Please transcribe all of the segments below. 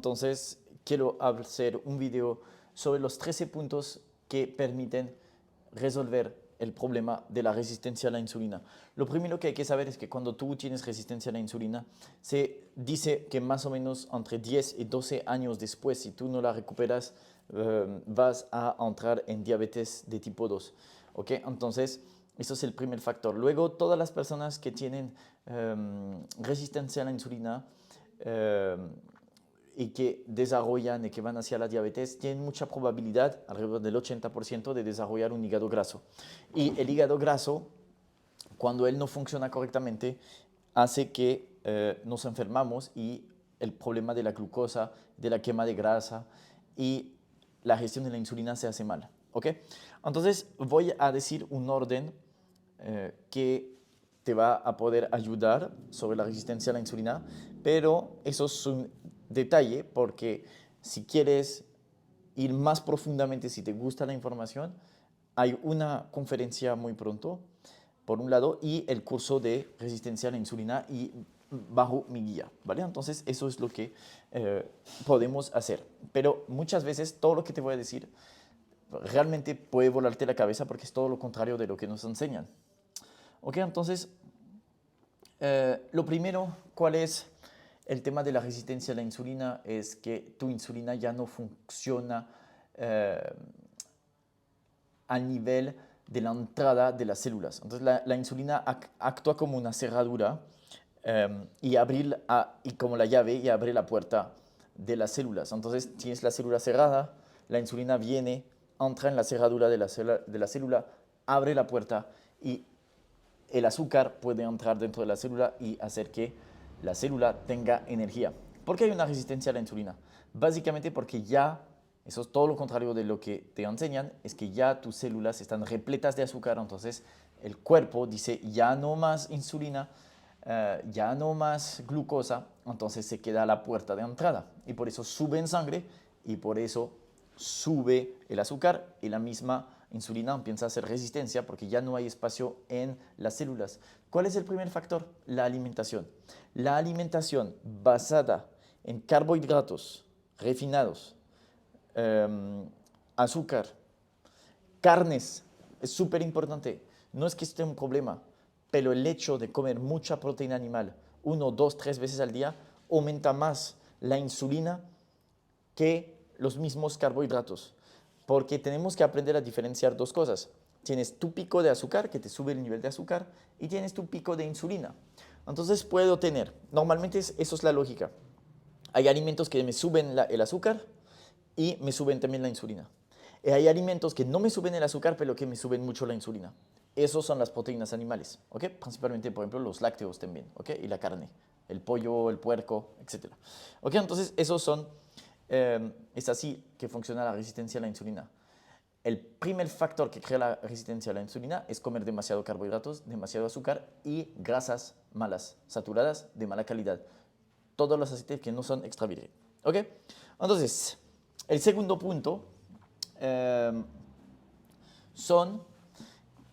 Entonces, quiero hacer un video sobre los 13 puntos que permiten resolver el problema de la resistencia a la insulina. Lo primero que hay que saber es que cuando tú tienes resistencia a la insulina, se dice que más o menos entre 10 y 12 años después, si tú no la recuperas, vas a entrar en diabetes de tipo 2. ¿Ok? Entonces, eso es el primer factor. Luego, todas las personas que tienen resistencia a la insulina, y que desarrollan y que van hacia la diabetes, tienen mucha probabilidad, alrededor del 80%, de desarrollar un hígado graso. Y el hígado graso, cuando él no funciona correctamente, hace que nos enfermamos y el problema de la glucosa, de la quema de grasa y la gestión de la insulina se hace mal. ¿Ok? Entonces voy a decir un orden que te va a poder ayudar sobre la resistencia a la insulina, pero eso es un detalle porque si quieres ir más profundamente, si te gusta la información, hay una conferencia muy pronto, por un lado, y el curso de resistencia a la insulina y bajo mi guía, ¿vale? Entonces eso es lo que podemos hacer. Pero muchas veces todo lo que te voy a decir realmente puede volarte la cabeza porque es todo lo contrario de lo que nos enseñan. Ok, entonces, lo primero, ¿cuál es el tema de la resistencia a la insulina? Es que tu insulina ya no funciona a nivel de la entrada de las células. Entonces, la insulina actúa como una cerradura y como la llave y abre la puerta de las células. Entonces, tienes la célula cerrada, la insulina viene, entra en la cerradura de la célula, abre la puerta y el azúcar puede entrar dentro de la célula y hacer que la célula tenga energía. ¿Por qué hay una resistencia a la insulina? Básicamente porque ya, eso es todo lo contrario de lo que te enseñan, es que ya tus células están repletas de azúcar, entonces el cuerpo dice ya no más insulina, ya no más glucosa, entonces se queda a la puerta de entrada y por eso sube en sangre y por eso sube el azúcar y la misma insulina empieza a hacer resistencia porque ya no hay espacio en las células. ¿Cuál es el primer factor? La alimentación. La alimentación basada en carbohidratos refinados, azúcar, carnes, es súper importante. No es que esté un problema, pero el hecho de comer mucha proteína animal, 1, 2, 3 veces al día, aumenta más la insulina que los mismos carbohidratos, porque tenemos que aprender a diferenciar dos cosas. Tienes tu pico de azúcar, que te sube el nivel de azúcar, y tienes tu pico de insulina. Entonces puedo tener, normalmente eso es la lógica. Hay alimentos que me suben el azúcar y me suben también la insulina. Y hay alimentos que no me suben el azúcar, pero que me suben mucho la insulina. Esos son las proteínas animales, ¿ok? Principalmente, por ejemplo, los lácteos también, ¿ok? Y la carne, el pollo, el puerco, etc. ¿Ok? Entonces, es así que funciona la resistencia a la insulina. El primer factor que crea la resistencia a la insulina es comer demasiado carbohidratos, demasiado azúcar y grasas malas, saturadas, de mala calidad. Todos los aceites que no son extra virgen. ¿Ok? Entonces, el segundo punto son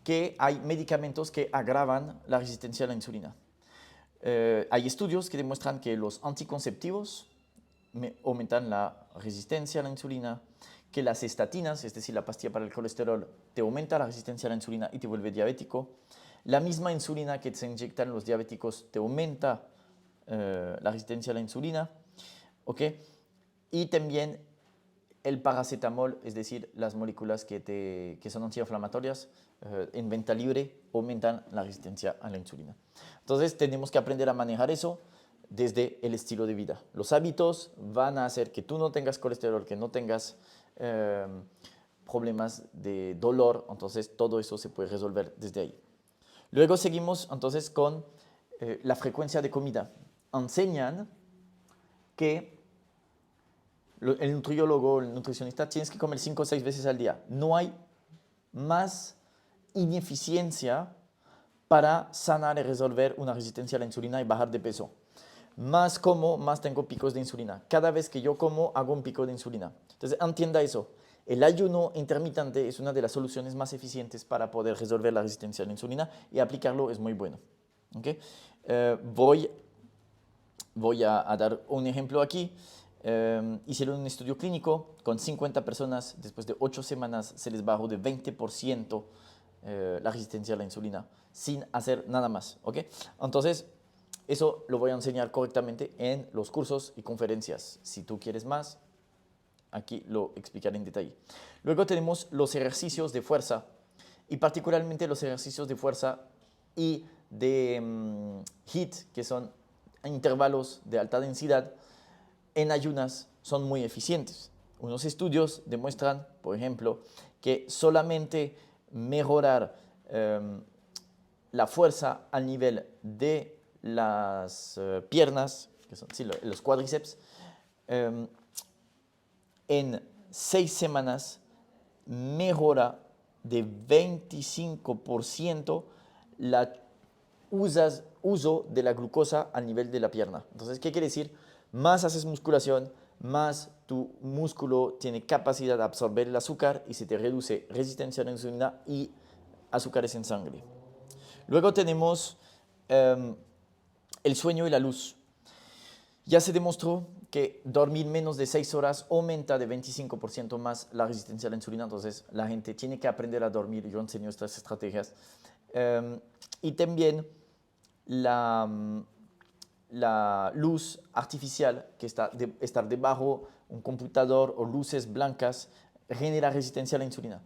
que hay medicamentos que agravan la resistencia a la insulina. Hay estudios que demuestran que los anticonceptivos aumentan la resistencia a la insulina, que las estatinas, es decir, la pastilla para el colesterol, te aumenta la resistencia a la insulina y te vuelve diabético. La misma insulina que se inyectan los diabéticos te aumenta la resistencia a la insulina. ¿Ok? Y también el paracetamol, es decir, las moléculas que son antiinflamatorias en venta libre, aumentan la resistencia a la insulina. Entonces tenemos que aprender a manejar eso desde el estilo de vida. Los hábitos van a hacer que tú no tengas colesterol, que no tengas problemas de dolor, entonces todo eso se puede resolver desde ahí. Luego seguimos entonces con la frecuencia de comida. Enseñan que el nutriólogo, el nutricionista, tienes que comer 5 o 6 veces al día. No hay más ineficiencia para sanar y resolver una resistencia a la insulina y bajar de peso. Más como, más tengo picos de insulina. Cada vez que yo como, hago un pico de insulina. Entonces, entienda eso. El ayuno intermitente es una de las soluciones más eficientes para poder resolver la resistencia a la insulina y aplicarlo es muy bueno. ¿Okay? Voy a dar un ejemplo aquí. hicieron un estudio clínico con 50 personas, después de 8 semanas se les bajó de 20% la resistencia a la insulina, sin hacer nada más, ¿ok? Entonces, eso lo voy a enseñar correctamente en los cursos y conferencias. Si tú quieres más, aquí lo explicaré en detalle. Luego tenemos los ejercicios de fuerza, y particularmente los ejercicios de fuerza y de HIIT, que son intervalos de alta densidad, en ayunas son muy eficientes. Unos estudios demuestran, por ejemplo, que solamente mejorar la fuerza al nivel de las piernas, que son sí, los cuádriceps, en 6 semanas mejora de 25% la uso de la glucosa al nivel de la pierna. Entonces, ¿qué quiere decir? Más haces musculación, más tu músculo tiene capacidad de absorber el azúcar y se te reduce resistencia a la insulina y azúcares en sangre. Luego tenemos el sueño y la luz. Ya se demostró que dormir menos de 6 horas aumenta de 25% más la resistencia a la insulina, entonces la gente tiene que aprender a dormir, yo enseño estas estrategias. Y también la luz artificial, que estar debajo un computador o luces blancas, genera resistencia a la insulina.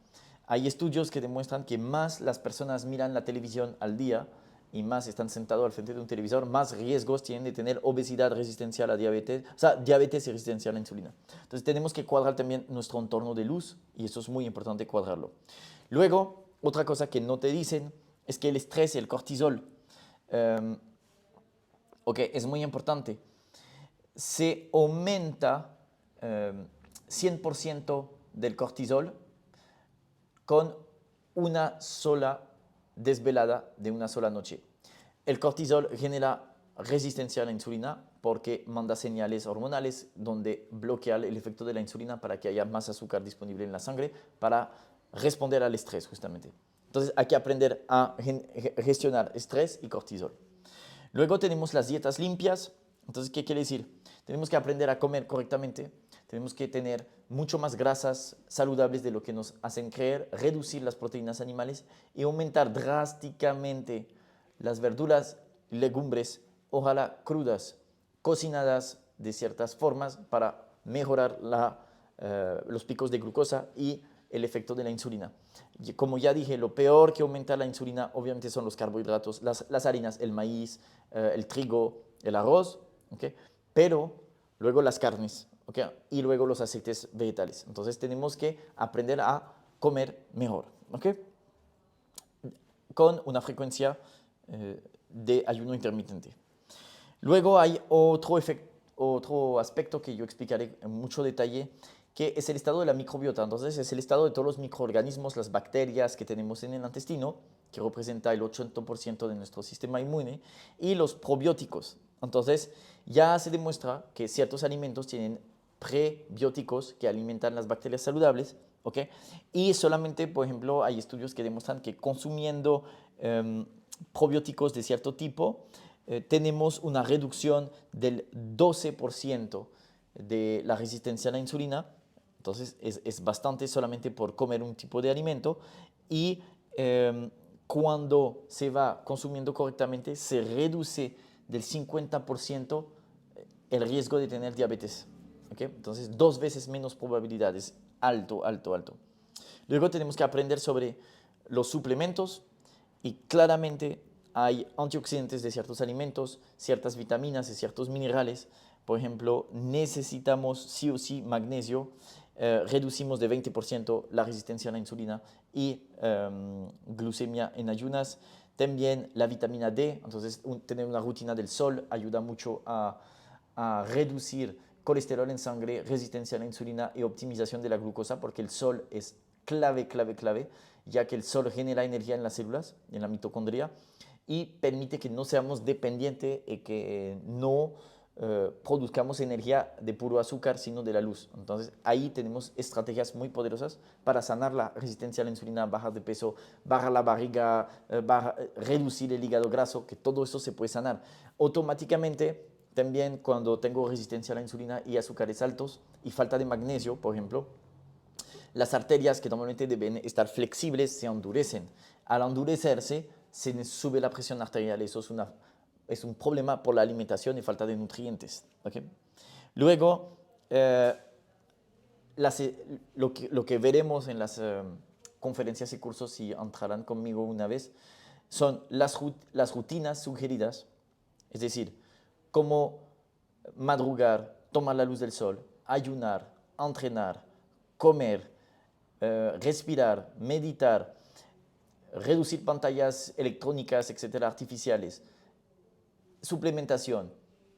Hay estudios que demuestran que más las personas miran la televisión al día y más están sentados al frente de un televisor, más riesgos tienen de tener obesidad, resistencia a la diabetes, o sea, diabetes y resistencia a la insulina. Entonces tenemos que cuadrar también nuestro entorno de luz y eso es muy importante cuadrarlo. Luego, otra cosa que no te dicen es que el estrés y el cortisol, es muy importante, se aumenta 100% del cortisol con una sola desvelada de una sola noche. El cortisol genera resistencia a la insulina porque manda señales hormonales donde bloquea el efecto de la insulina para que haya más azúcar disponible en la sangre para responder al estrés justamente. Entonces hay que aprender a gestionar estrés y cortisol. Luego tenemos las dietas limpias. Entonces, ¿qué quiere decir? Tenemos que aprender a comer correctamente, tenemos que tener mucho más grasas saludables de lo que nos hacen creer, reducir las proteínas animales y aumentar drásticamente las verduras y legumbres, ojalá crudas, cocinadas de ciertas formas para mejorar los picos de glucosa y el efecto de la insulina. Y como ya dije, lo peor que aumenta la insulina obviamente son los carbohidratos, las harinas, el maíz, el trigo, el arroz, ¿okay? Pero luego las carnes, ¿okay? Y luego los aceites vegetales. Entonces tenemos que aprender a comer mejor, ¿okay? Con una frecuencia de ayuno intermitente. Luego hay otro aspecto que yo explicaré en mucho detalle, que es el estado de la microbiota. Entonces es el estado de todos los microorganismos, las bacterias que tenemos en el intestino, que representa el 80% de nuestro sistema inmune, y los probióticos. Entonces ya se demuestra que ciertos alimentos tienen prebióticos que alimentan las bacterias saludables, ¿ok? Y solamente, por ejemplo, hay estudios que demuestran que consumiendo probióticos de cierto tipo, tenemos una reducción del 12% de la resistencia a la insulina. Entonces es bastante solamente por comer un tipo de alimento y cuando se va consumiendo correctamente se reduce del 50% el riesgo de tener diabetes. ¿Okay? Entonces 2 veces menos probabilidades, alto, alto, alto. Luego tenemos que aprender sobre los suplementos y claramente hay antioxidantes de ciertos alimentos, ciertas vitaminas y ciertos minerales. Por ejemplo, necesitamos sí o sí magnesio. Reducimos de 20% la resistencia a la insulina y glucemia en ayunas. También la vitamina D, entonces tener una rutina del sol ayuda mucho a reducir colesterol en sangre, resistencia a la insulina y optimización de la glucosa, porque el sol es clave, clave, clave, ya que el sol genera energía en las células, en la mitocondria, y permite que no seamos dependientes y que no produzcamos energía de puro azúcar, sino de la luz. Entonces ahí tenemos estrategias muy poderosas para sanar la resistencia a la insulina, bajar de peso, bajar la barriga, reducir el hígado graso, que todo eso se puede sanar. Automáticamente también cuando tengo resistencia a la insulina y azúcares altos y falta de magnesio, por ejemplo, las arterias que normalmente deben estar flexibles se endurecen. Al endurecerse, se sube la presión arterial. Eso es un problema por la alimentación y falta de nutrientes. ¿Okay? Luego, lo que veremos en las conferencias y cursos, si entrarán conmigo una vez, son las rutinas sugeridas, es decir, cómo madrugar, tomar la luz del sol, ayunar, entrenar, comer, respirar, meditar, reducir pantallas electrónicas, etcétera, artificiales, suplementación.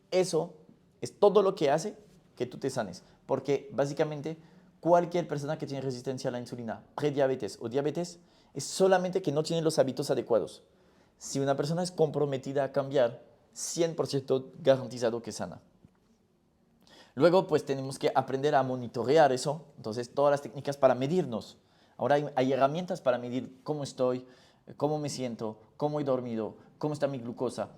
Eso es todo lo que hace que tú te sanes. Porque básicamente cualquier persona que tiene resistencia a la insulina, prediabetes o diabetes, es solamente que no tiene los hábitos adecuados. Si una persona es comprometida a cambiar, 100% garantizado que sana. Luego, pues tenemos que aprender a monitorear eso. Entonces, todas las técnicas para medirnos. Ahora hay herramientas para medir cómo estoy, cómo me siento, cómo he dormido, cómo está mi glucosa,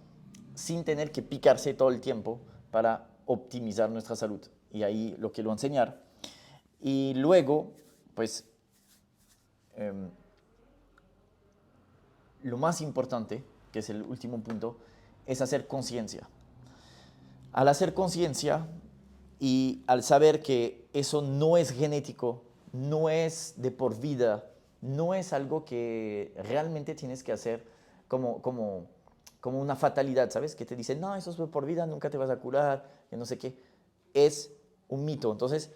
sin tener que picarse todo el tiempo para optimizar nuestra salud. Y ahí lo quiero enseñar. Y luego, pues, lo más importante, que es el último punto, es hacer conciencia. Al hacer conciencia y al saber que eso no es genético, no es de por vida, no es algo que realmente tienes que hacer como una fatalidad, ¿sabes? Que te dicen, no, eso es de por vida, nunca te vas a curar, que no sé qué. Es un mito. Entonces,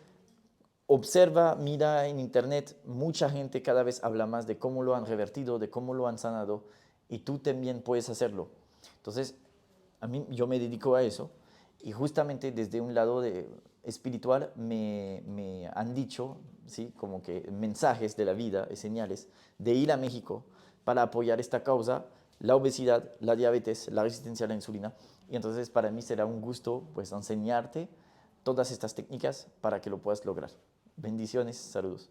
observa, mira en internet, mucha gente cada vez habla más de cómo lo han revertido, de cómo lo han sanado, y tú también puedes hacerlo. Entonces, yo me dedico a eso, y justamente desde un lado espiritual me han dicho, ¿sí? Como que mensajes de la vida, señales, de ir a México para apoyar esta causa, la obesidad, la diabetes, la resistencia a la insulina. Y entonces para mí será un gusto pues enseñarte todas estas técnicas para que lo puedas lograr. Bendiciones, saludos.